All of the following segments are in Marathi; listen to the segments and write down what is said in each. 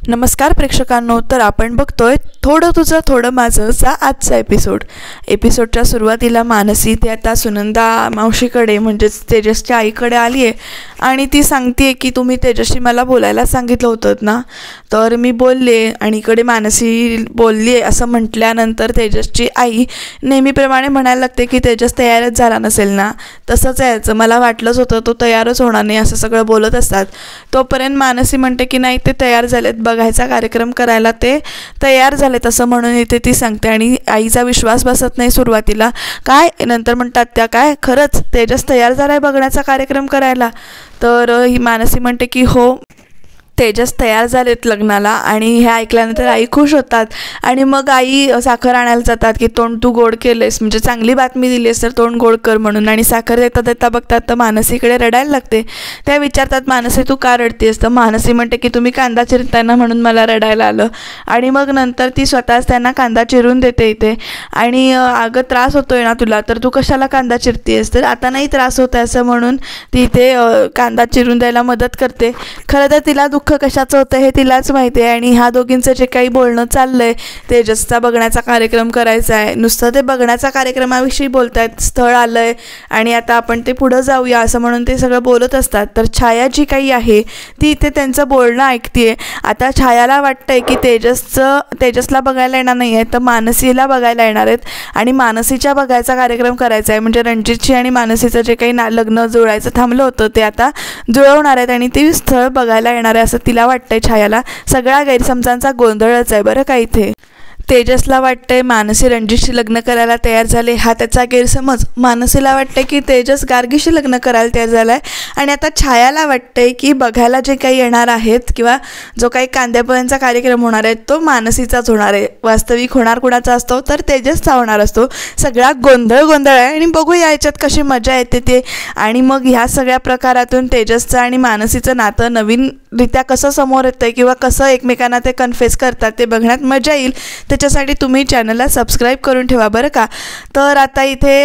नमस्कार प्रेक्षकांनो, तर आपण बघतोय थोडं तुझं थोडं माझंचा आजचा एपिसोडच्या सुरुवातीला मानसी ती आता सुनंदा मावशीकडे म्हणजेच तेजसच्या आईकडे आली आहे आणि ती सांगते की तुम्ही तेजसशी मला बोलायला सांगितलं होतं ना, तर मी बोलले. आणि इकडे मानसी बोलली आहे असं म्हटल्यानंतर तेजसची आई नेहमीप्रमाणे म्हणायला लागते की तेजस तयारच झाला नसेल ना, तसंच यायचं, मला वाटलंच होतं तो तयारच होणार नाही, असं सगळं बोलत असतात. तोपर्यंत मानसी म्हणते की नाही, ते तयार झालेत, बघायचा कार्यक्रम करायला ते तयार झालेत असं म्हणून इथे ती सांगते. आणि आईचा विश्वास बसत नाही सुरुवातीला. काय नंतर म्हणतात त्या, काय खरंच तेजस तयार झाला आहे बघण्याचा कार्यक्रम करायला? तर ही मानसी म्हणते की हो, तेजस तयार झालेत लग्नाला. आणि हे ऐकल्यानंतर आई खुश होतात आणि मग आई साखर आणायला जातात की तोंड तू गोड केलेस, म्हणजे चांगली बातमी दिली आहेस तर तोंड गोड कर म्हणून. आणि साखर देता देता बघतात तर मानसीकडे रडायला लागते. त्या विचारतात मानसी तू का रडतेस? तर मानसी म्हणते की तुम्ही कांदा चिरताना म्हणून मला रडायला आलं. आणि मग नंतर ती स्वतःच त्यांना कांदा चिरून देते इथे. आणि अगं त्रास होतोय ना तुला, तर तू कशाला कांदा चिरतेस? तर आता नाही त्रास होत आहे असं म्हणून ती इथे कांदा चिरून द्यायला मदत करते. खरं तर तिला दुःख कशाचं होतं हे तिलाच माहिती आहे. आणि ह्या दोघींचं जे काही बोलणं चाललंय, तेजसचा बघण्याचा कार्यक्रम करायचा आहे, नुसतं ते बघण्याचा कार्यक्रमाविषयी बोलत आहेत, स्थळ आलं आहे आणि आता आपण ते पुढं जाऊया असं म्हणून ते सगळं बोलत असतात. तर छाया जी काही आहे ती इथे त्यांचं बोलणं ऐकते. आता छायाला वाटतंय की तेजसला बघायला येणार नाही आहे, तर मानसीला बघायला येणार आहेत आणि मानसीच्या बघायचा कार्यक्रम करायचा आहे. म्हणजे रणजितची आणि मानसीचं जे काही लग्न जुळायचं थांबलं होतं ते आता जुळवणार आहेत आणि ते स्थळ बघायला येणार आहे असं तिला वाटतंय. छायाला सगळा गैरसमजांचा गोंधळच आहे बरं का इथे. तेजसला वाटतंय मानसी रणजितशी लग्न करायला तयार झाले, हा त्याचा गैरसमज. मानसीला वाटतंय की तेजस गार्गीशी लग्न करायला तयार झाला आहे. आणि आता छायाला वाटतंय की बघायला जे काही येणार आहेत किंवा जो काही कांद्यापोह्यांचा कार्यक्रम होणार आहे तो मानसीचाच होणार आहे. वास्तविक होणार कुणाचा असतो तर तेजसचा होणार असतो. सगळा गोंधळ आहे आणि बघूया याच्यात कशी मजा येते ते. आणि मग ह्या सगळ्या प्रकारातून तेजसचं आणि मानसीचं नातं नवीनरित्या कसं समोर येतं किंवा कसं एकमेकांना ते कन्फेस करतात ते बघण्यात मजा येईल. त्याच्यासाठी तुम्ही चॅनलला सबस्क्राईब करून ठेवा बरं का. तर आता इथे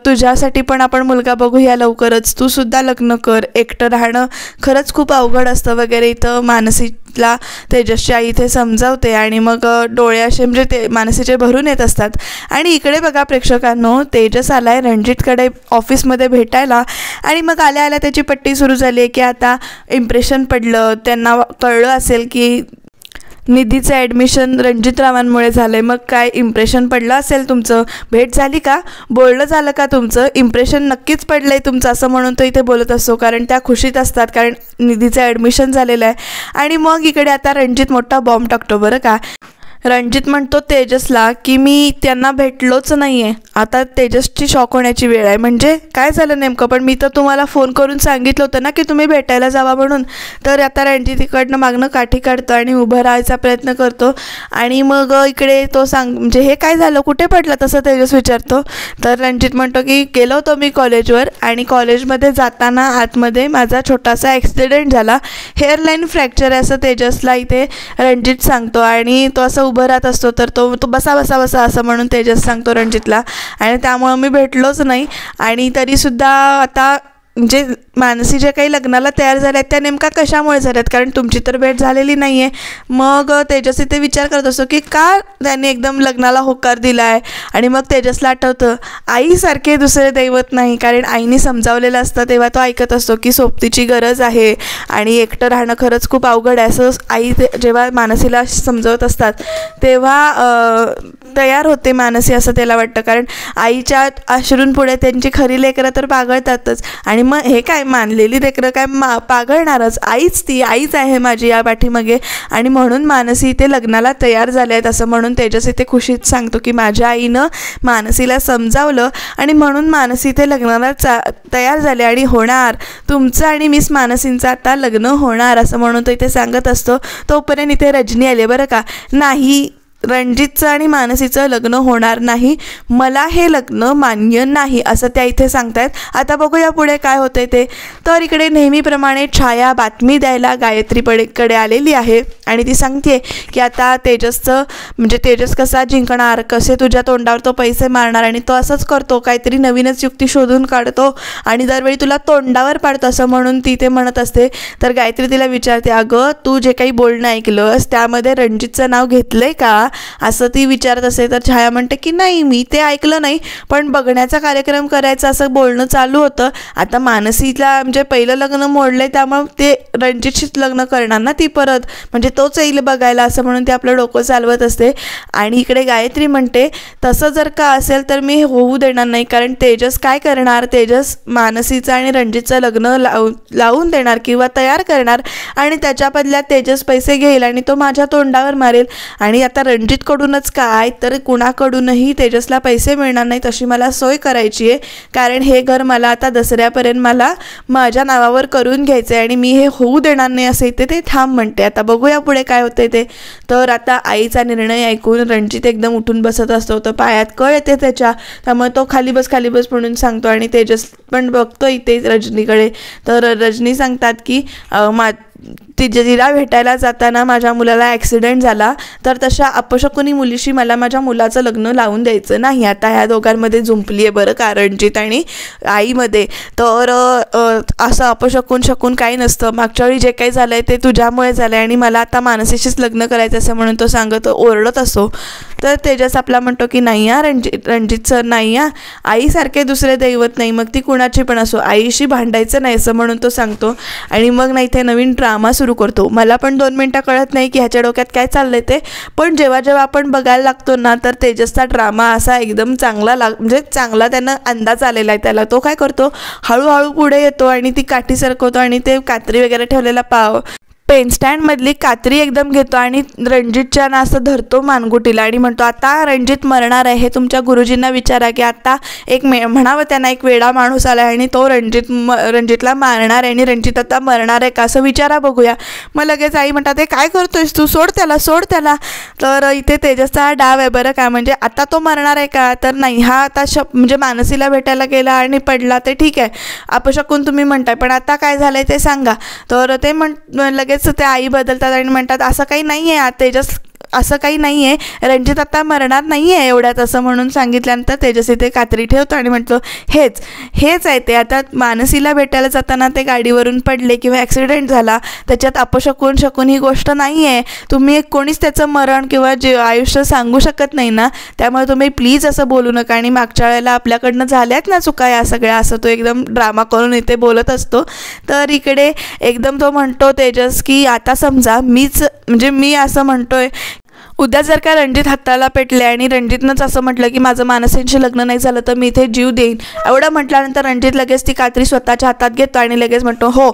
तुझ्यासाठी पण आपण मुलगा बघूया लवकरच, तू सुद्धा लग्न कर, एकटं राहणं खरंच खूप अवघड असतं वगैरे इथं मानसीला तेजसची आई इथे समजावते. आणि मग डोळे असे म्हणजे ते मानसीचे भरून येत असतात. आणि इकडे बघा प्रेक्षकांनो, तेजस आलाय रणजितकडे ऑफिसमध्ये भेटायला. आणि मग आल्या आल्या त्याची पट्टी सुरू झाली आहे की आता इम्प्रेशन पडलं, त्यांना कळलं असेल की निधीचं ॲडमिशन रणजितरावांमुळे झालं आहे. मग काय इम्प्रेशन पडलं असेल तुमचं, भेट झाली का, बोलणं झालं का तुमचं, इम्प्रेशन नक्कीच पडलं आहे तुमचं असं म्हणून तो इथे बोलत असतो. कारण त्या खुशीत असतात, कारण निधीचं ॲडमिशन झालेलं आहे. आणि मग इकडे आता रणजित मोठा बॉम्ब टाकतो बरं का. रणजित म्हणतो तेजसला की मी त्यांना भेटलोच नाही आहे. आता तेजसची शॉक होण्याची वेळ आहे. म्हणजे काय झालं नेमकं? पण मी तर तुम्हाला फोन करून सांगितलं होतं ना की तुम्ही भेटायला जावा म्हणून. तर आता रणजित इकडनं मागणं काठी काढतो आणि उभं राहायचा प्रयत्न करतो. आणि मग इकडे तो म्हणजे हे काय झालं, कुठे पडलं तसं तेजस विचारतो. तर रणजित म्हणतो की गेलो होतो मी कॉलेजवर आणि कॉलेजमध्ये जाताना आतमध्ये माझा छोटासा ॲक्सिडेंट झाला, हेअरलाईन फ्रॅक्चर आहे असं तेजसला इथे रणजित सांगतो. आणि तो असं उभं राहत असतो. तर तो बसा बसा बसा असं म्हणून तेजस सांगतो रणजितला. आणि त्यामुळं मी भेटलोच नाही. आणि तरीसुद्धा आता म्हणजे मानसी जे काही लग्नाला तयार झाल्या आहेत त्या नेमका कशामुळे झाल्यात, कारण तुमची तर भेट झालेली नाही आहे. मग तेजस इथे विचार करत असतो की का त्याने एकदम लग्नाला होकार दिला आहे. आणि मग तेजसला आठवतं आईसारखे दुसरे दैवत नाही, कारण आईने समजावलेलं असतं तेव्हा तो ऐकत असतो की सोबतीची गरज आहे आणि एकटं राहणं खरंच खूप अवघड आहे. असं आई जेव्हा मानसीला समजवत असतात तेव्हा तयार होते मानसी असं त्याला वाटतं. कारण आईच्या अश्रूंपुढे त्यांची खरी लेकरं तर पागळतातच. आणि मग हे काय मानलेली लेकरं काय पागळणारच, आईच आहे माझी या पाठीमागे. आणि म्हणून मानसी इथे लग्नाला तयार झाले आहेत असं म्हणून तेजस इथे खुशीत सांगतो की माझ्या आईनं मानसीला समजावलं आणि म्हणून मानसी इथे लग्नाला तयार झाले आणि होणार तुमचं आणि मिस मानसींचं आता लग्न होणार असं म्हणून तो इथे सांगत असतो. तोपर्यंत इथे रजनी आले बरं का. नाही रणजितचं आणि मानसीचं लग्न होणार नाही, मला हे लग्न मान्य नाही असं त्या इथे सांगतायत. आता बघूया पुढे काय होतंय ते. तर इकडे नेहमीप्रमाणे छाया बातमी द्यायला गायत्रीकडे आलेली आहे आणि ती सांगते की आता तेजसचं म्हणजे तेजस कसा जिंकणार, कसे तुझ्या तोंडावर तो पैसे मारणार, आणि तो असंच करतो, काहीतरी नवीनच युक्ती शोधून काढतो आणि दरवेळी तुला तोंडावर पाडतो असं म्हणून ती ते म्हणत असते. तर गायत्री तिला विचारते, अगं तू जे काही बोलणं ऐकलंस त्यामध्ये रणजितचं नाव घेतलंय का असं ती विचारत असते. तर छाया म्हणते की नाही, मी ते ऐकलं नाही, पण बघण्याचा कार्यक्रम करायचा असं बोलणं चालू होतं. आता मानसीला म्हणजे पहिलं लग्न मोडलंय त्यामुळे ते रणजितशीच लग्न करणार ना ती परत, म्हणजे तोच येईल बघायला असं म्हणून ते आपलं डोकं चालवत असते. आणि इकडे गायत्री म्हणते तसं जर का असेल तर मी होऊ देणार नाही, कारण तेजस काय करणार, तेजस मानसीचं आणि रणजितचं लग्न लावून देणार किंवा तयार करणार आणि त्याच्या बदल्यात तेजस पैसे घेईल आणि तो माझ्या तोंडावर मारेल. आणि आता रणजितकडूनच काय तर कुणाकडूनही तेजसला पैसे मिळणार नाहीत अशी मला सोय करायची आहे, कारण हे घर मला आता दसऱ्यापर्यंत मला माझ्या नावावर करून घ्यायचं आहे आणि मी हे होऊ देणार नाही असं इथे ते थांब म्हणते. आता बघूया पुढे काय होते ते. तर आता आईचा निर्णय ऐकून रणजित एकदम उठून बसत असतो, तर पायात कळ येते त्याच्या, त्यामुळे तो खाली बस म्हणून सांगतो आणि तेजस पण बघतो इथे रजनीकडे. तर रजनी सांगतात की तिला भेटायला जाताना माझ्या मुलाला ॲक्सिडेंट झाला, तर तशा अपशकुनी मुलीशी मला माझ्या मुलाचं लग्न लावून द्यायचं नाही. आता ह्या दोघांमध्ये जुंपली आहे बरं का रणजित आणि आईमध्ये. तर असं अपशकून काही नसतं, मागच्या वेळी जे काही झालं आहे ते तुझ्यामुळे झालं आहे आणि मला आता मानसीशीच लग्न करायचं असं म्हणून तो ओरडत असतो. तर तेजस आपला म्हणतो की नाही रणजित सर नाही आईसारखे दुसरे दैवत नाही, मग ती कुणाची पण असो, आईशी भांडायचं नाही असं म्हणून तो सांगतो. आणि मग नाही ते नवीन ड्रामा सुरू करतो. मला पण 2 मिनटं कळत नाही की ह्याच्या डोक्यात काय चाललंय ते, पण जेव्हा आपण बघायला लागतो ना तर तेजसचा ड्रामा असा एकदम चांगला म्हणजे चांगला त्यानं अंदाज आलेला आहे त्याला. तो काय करतो, हळूहळू पुढे येतो आणि ती काठी सरकवतो आणि ते कात्री वगैरे ठेवलेला पेन स्टँडमधली कात्री एकदम घेतो आणि रणजितच्या ना असं धरतो मानगुटीला आणि म्हणतो आता रणजित मरणार आहे, हे तुमच्या गुरुजींना विचारा की आता म्हणावं त्यांना एक वेडा माणूस आला आहे आणि तो रणजितला मारणार आहे आणि रणजित आता मरणार आहे का असं विचारा बघूया. मग लगेच आई म्हणतात ते काय करतोयस तू, सोड त्याला. तर इथे तेजसचा डाव आहे बरं का, म्हणजे आता तो मरणार आहे का, तर नाही हा आता म्हणजे मानसीला भेटायला गेला आणि पडला ते ठीक आहे, अपशकून तुम्ही म्हणताय, पण आता काय झालंय ते सांगा. तर ते लगेच ते आई बदलतात आणि म्हणतात असं काही नाही आहे तेजस, असं काही नाही आहे, रणजित आता मरणार नाही आहे एवढ्यात असं म्हणून सांगितल्यानंतर तेजस इथे कात्री ठेवतो आणि म्हणतो हेच आहे ते, आता मानसीला भेटायला जाताना ते गाडीवरून पडले किंवा ॲक्सिडेंट झाला, त्याच्यात अपशकून ही गोष्ट नाही आहे, तुम्ही कोणीच त्याचं मरण किंवा आयुष्य सांगू शकत नाही ना, त्यामुळे तुम्ही प्लीज असं बोलू नका आणि मागच्या वेळेला आपल्याकडनं झाल्यात ना चुका या सगळ्या असं तो एकदम ड्रामा करून इथे बोलत असतो. तर इकडे एकदम तो म्हणतो तेजस की आता समजा मी असं म्हणतोय उद्या जर का रणजित हाताला पेटले आणि रणजितनंच असं म्हटलं की माझं मानसींशी लग्न नाही झालं तर मी इथे जीव देईन, एवढं म्हटल्यानंतर रणजित लगेच ती कात्री स्वतःच्या हातात घेतो आणि लगेच म्हणतो हो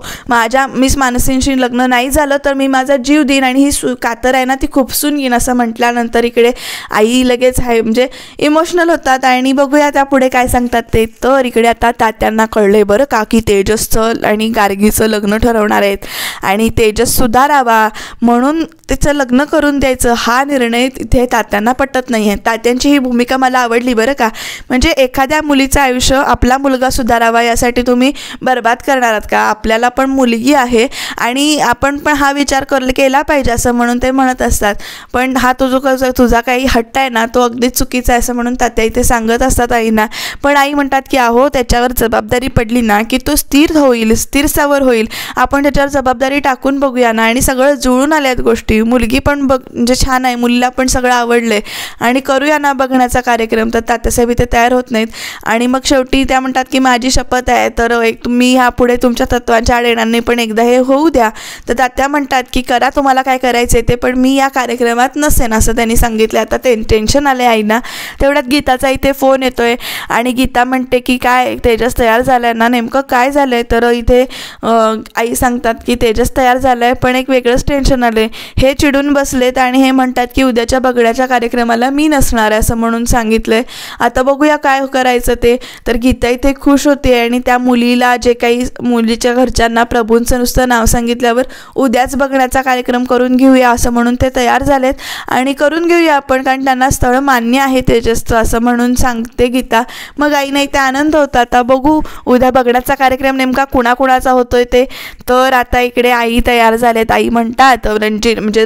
मिस मानसींशी लग्न नाही झालं तर मी माझा जीव देईन आणि ही कातर आहे ना ती खुपसून येईन असं म्हटल्यानंतर इकडे आई लगेच म्हणजे इमोशनल होतात आणि बघूया त्या पुढे काय सांगतात ते. तर इकडे आता तात्यांना कळले बरं का की तेजसचं आणि गार्गीचं लग्न ठरवणार आहेत आणि तेजस सुधारावा म्हणून त्याचं लग्न करून द्यायचं हा निर्णय तिथे तात्यांना पटत नाही आहे. तात्यांची ही भूमिका मला आवडली बरं का, म्हणजे एखाद्या मुलीचं आयुष्य आपला मुलगा सुधारावा यासाठी तुम्ही बर्बाद करणार आहात का, आपल्याला पण मुलगी आहे आणि आपण पण हा विचार केला पाहिजे असं म्हणून ते म्हणत असतात. पण हा तुझा काही हट्ट आहे ना तो अगदीच चुकीचा आहे असं म्हणून तात्या इथे सांगत असतात आईंना. पण आई म्हणतात की अहो त्याच्यावर जबाबदारी पडली ना की तो स्थिर सावर होईल, आपण त्याच्यावर जबाबदारी टाकून बघूया ना आणि सगळं जुळून आल्यात गोष्टी, मुलगी पण म्हणजे छान आहे, मुलीला पण सगळं आवडलंय आणि करूया ना बघण्याचा कार्यक्रम. तर तात्यासाहेब इथे तयार होत नाहीत आणि मग शेवटी त्या म्हणतात की माझी शपथ आहे तर मी ह्यापुढे तुमच्या तत्वांच्या आड येणार नाही, पण एकदा हे होऊ द्या. तर तात्या म्हणतात की करा तुम्हाला काय करायचं ते, पण मी या कार्यक्रमात नसेन असं त्यांनी सांगितलं. आता टेन्शन आलं आईना. तेवढ्यात गीताचा इथे फोन येतोय आणि गीता म्हणते की काय तेजस तयार झालाय ना, नेमकं काय झालंय. तर इथे आई सांगतात की तेजस तयार झालाय पण एक वेगळंच टेन्शन आलंय, हे चिडून बसलेत आणि हे म्हणतात की उद्याच्या बगड्याच्या कार्यक्रमाला मी नसणार आहे असं म्हणून सांगितलंय. आता बघूया काय करायचं ते. तर गीता इथे खुश होते आणि त्या मुलीला जे काही मुलीच्या घरच्यांना प्रभूंचं नुसतं नाव सांगितल्यावर उद्याच बघण्याचा कार्यक्रम करून घेऊया असं म्हणून ते तयार झालेत आणि करून घेऊया आपण, कारण त्यांना स्थळ मान्य आहे तेजसचं असं म्हणून सांगते गीता. मग आईने इथे आनंद होता. आता बघू उद्या बघण्याचा कार्यक्रम नेमका कुणाकुणाचा होतोय ते. तर आता इकडे आई तयार झालेत. आई म्हणतात,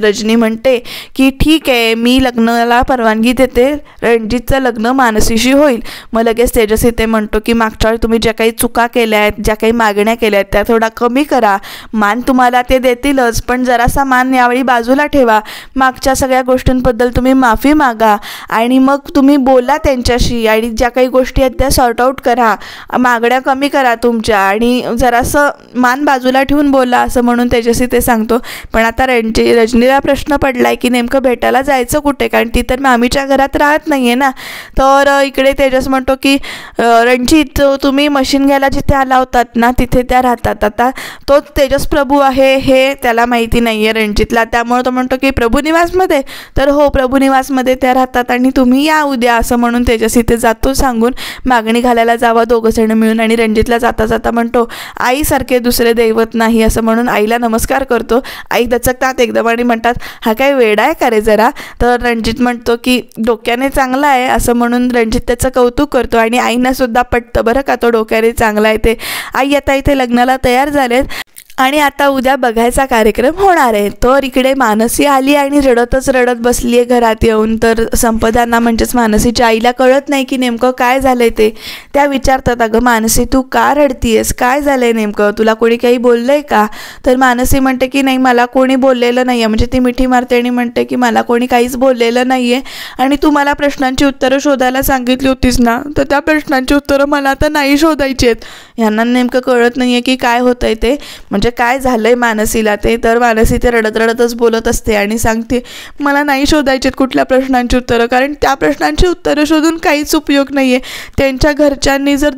रजनी म्हणते की ठीक आहे, मी लग्नाला परवानगी देते, रणजितचं लग्न मानसीशी होईल. मग लगेच तेजस इथे म्हणतो की मागच्या वेळी तुम्ही ज्या काही चुका केल्या आहेत, ज्या काही मागण्या केल्या आहेत त्या थोडा कमी करा. मान तुम्हाला ते देतीलच, पण जरासा मान यावेळी बाजूला ठेवा. मागच्या सगळ्या गोष्टींबद्दल तुम्ही माफी मागा आणि मग तुम्ही बोला त्यांच्याशी आणि ज्या काही गोष्टी आहेत त्या सॉर्ट आऊट करा, मागण्या कमी करा तुमच्या आणि जरासं मान बाजूला ठेवून बोला असं म्हणून तेजस इथे सांगतो. पण आता रजनीला प्रश्न पडलाय की नेमकं भेटायला जायचं कुठे, कारण ती तर मामीच्या घरात राहत नाहीये ना. तर इकडे तेजस म्हणतो की रणजित, तुम्ही मशीन घ्यायला जिथे आला होतात ना तिथे त्या राहतात. आता तो तेजस प्रभू आहे हे त्याला माहिती नाही आहे रणजितला, त्यामुळे तो म्हणतो की प्रभू निवासमध्ये. तर हो, प्रभू निवासमध्ये त्या राहतात आणि तुम्ही या उद्या असं म्हणून तेजस इथे जातो सांगून मागणी घालायला जावं दोघं जण मिळून. आणि रणजितला जाता जाता म्हणतो आईसारखे दुसरे दैवत नाही असं म्हणून आईला नमस्कार करतो. आई दचकतात एकदम आणि म्हणतात हा काय वेडा आहे का रे जरा. तर रणजित म्हणतो की डोक्याने चांगला आहे असं म्हणून रणजित त्याचं कौतुक करतो आणि आईंना सुद्धा पटतं बरं का तो डोक्याने चांगला आहे ते. आई आता इथे लग्नाला तयार झालेत आणि आता उद्या बघायचा कार्यक्रम होणार आहे. तर इकडे मानसी आली आणि रडतच रडत बसली आहे घरात येऊन. तर संपदांना म्हणजेच मानसीच्या आईला कळत नाही की नेमकं काय झालं आहे ते. त्या विचारतात अगं मानसी तू का रडतीयेस, काय झालं आहे नेमकं, तुला कोणी काही बोललं आहे का. तर मानसी म्हणते की नाही मला कोणी बोललेलं नाही आहे. म्हणजे ती मिठी मारते आणि म्हणते की मला कोणी काहीच बोललेलं नाही आहे आणि तू मला प्रश्नांची उत्तरं शोधायला सांगितली होतीस ना, तर त्या प्रश्नांची उत्तरं मला आता नाही शोधायची आहेत. ह्यांना नेमकं कळत नाही आहे की काय होतं आहे ते, म्हणजे काय झालंय मानसीला ते. तर मानसी ते रडत रडतच बोलत असते आणि सांगते मला नाही शोधायचे कुठल्या प्रश्नांची उत्तरं, कारण त्या प्रश्नांची उत्तरं शोधून काहीच उपयोग नाही आहे. त्यांच्या घरच्यांनी जर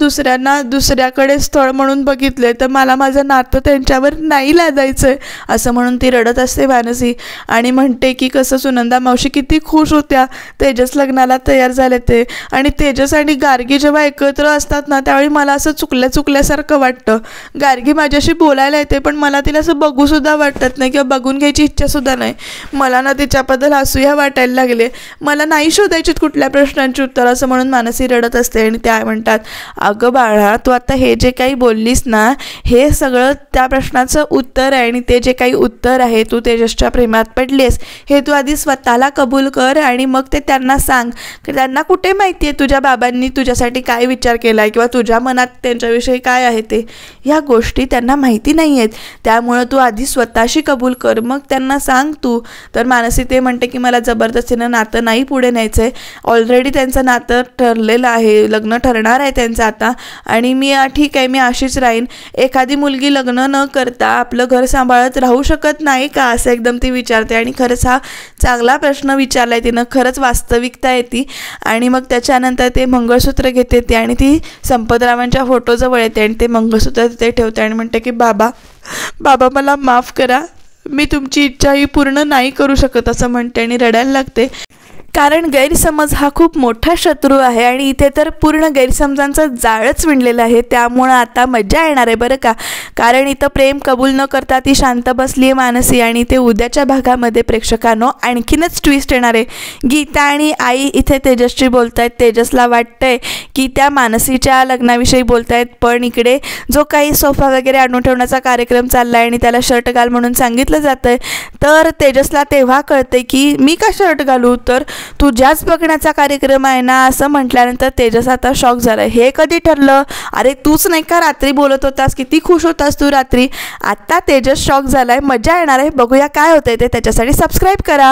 दुसऱ्याकडे स्थळ म्हणून बघितले तर मला माझं नातं त्यांच्यावर नाही लादायचं आहे असं म्हणून ती रडत असते मानसी. आणि म्हणते की कसं सुनंदा मावशी किती खुश होत्या तेजस लग्नाला तयार झाले ते, आणि तेजस आणि गार्गी जेव्हा एकत्र असतात ना त्यावेळी मला असं चुकल्यासारखं वाटतं. गार्गी माझ्याशी बोलायला येते पण मला तिला असं बघूसुद्धा वाटत नाही किंवा बघून घ्यायची इच्छासुद्धा नाही. मला ना तिच्याबद्दल हसूया वाटायला लागले. मला नाही शोधायची कुठल्या प्रश्नांची उत्तर असं म्हणून मानसी रडत असते. आणि त्या म्हणतात अगं बाळा तू आता हे जे काही बोललीस ना हे सगळं त्या प्रश्नाचं उत्तर आहे आणि ते जे काही उत्तर आहे तू तेजसच्या प्रेमात पडलीस हे तू आधी स्वतःला कबूल कर आणि मग ते त्यांना सांग. त्यांना कुठे माहिती आहे तुझ्या बाबांनी तुझ्यासाठी काय विचार केला आहे किंवा तुझ्या मनात त्यांच्याविषयी काय आहे ते. ह्या गोष्टी त्यांना माहिती नाही आहेत, त्यामुळं तू आधी स्वतःशी कबूल कर मग त्यांना सांग तू. तर मानसी ते म्हणते की मला जबरदस्तीनं नातं नाही पुढे न्यायचं आहे. ऑलरेडी त्यांचं नातं ठरलेलं आहे, लग्न ठरणार आहे त्यांचं आता, आणि मी ठीक आहे मी अशीच राहीन. एखादी मुलगी लग्न न करता आपलं घर सांभाळत राहू शकत नाही का असं एकदम ती विचारते. आणि खरंच हा चांगला प्रश्न विचारला आहे तिनं, खरंच वास्तविकता आहे ती. आणि मग त्याच्यानंतर ते मंगळसूत्र घेते ती आणि ती संपतरावांच्या फोटोजवळ येते आणि ते मंगळसूत्र तिथे ठेवते आणि म्हणते की बाबा मला माफ करा, मी तुमची इच्छाही पूर्ण नाही करू शकत असं म्हणते आणि रडायला लागते. कारण गैरसमज हा खूप मोठा शत्रू आहे आणि इथे तर पूर्ण गैरसमजांचं जाळच विणलेलं आहे. त्यामुळं आता मजा येणार आहे बरं का, कारण इथं प्रेम कबूल न करता ती शांत बसली आहे मानसी. आणि ते उद्याच्या भागामध्ये प्रेक्षकांनो आणखीनच ट्विस्ट येणार आहे. गीता आणि आई इथे तेजसशी बोलत आहेत. तेजसला वाटतंय की त्या मानसीच्या लग्नाविषयी बोलत आहेत, पण इकडे जो काही सोफा वगैरे आणून ठेवण्याचा कार्यक्रम चालला आहे आणि त्याला शर्ट घाल म्हणून सांगितलं जातं आहे. तर तेजसला तेव्हा कळते की मी का शर्ट घालू, तर तुझ्याच बघण्याचा कार्यक्रम आहे ना असं म्हटल्यानंतर तेजस आता शॉक झाला. हे कधी ठरलं, अरे तूच नाही का रात्री बोलत होतास, किती खुश होतास तू रात्री. आता तेजस शॉक झालाय. मजा येणार आहे, बघूया काय होतंय ते. त्याच्यासाठी सबस्क्राईब करा.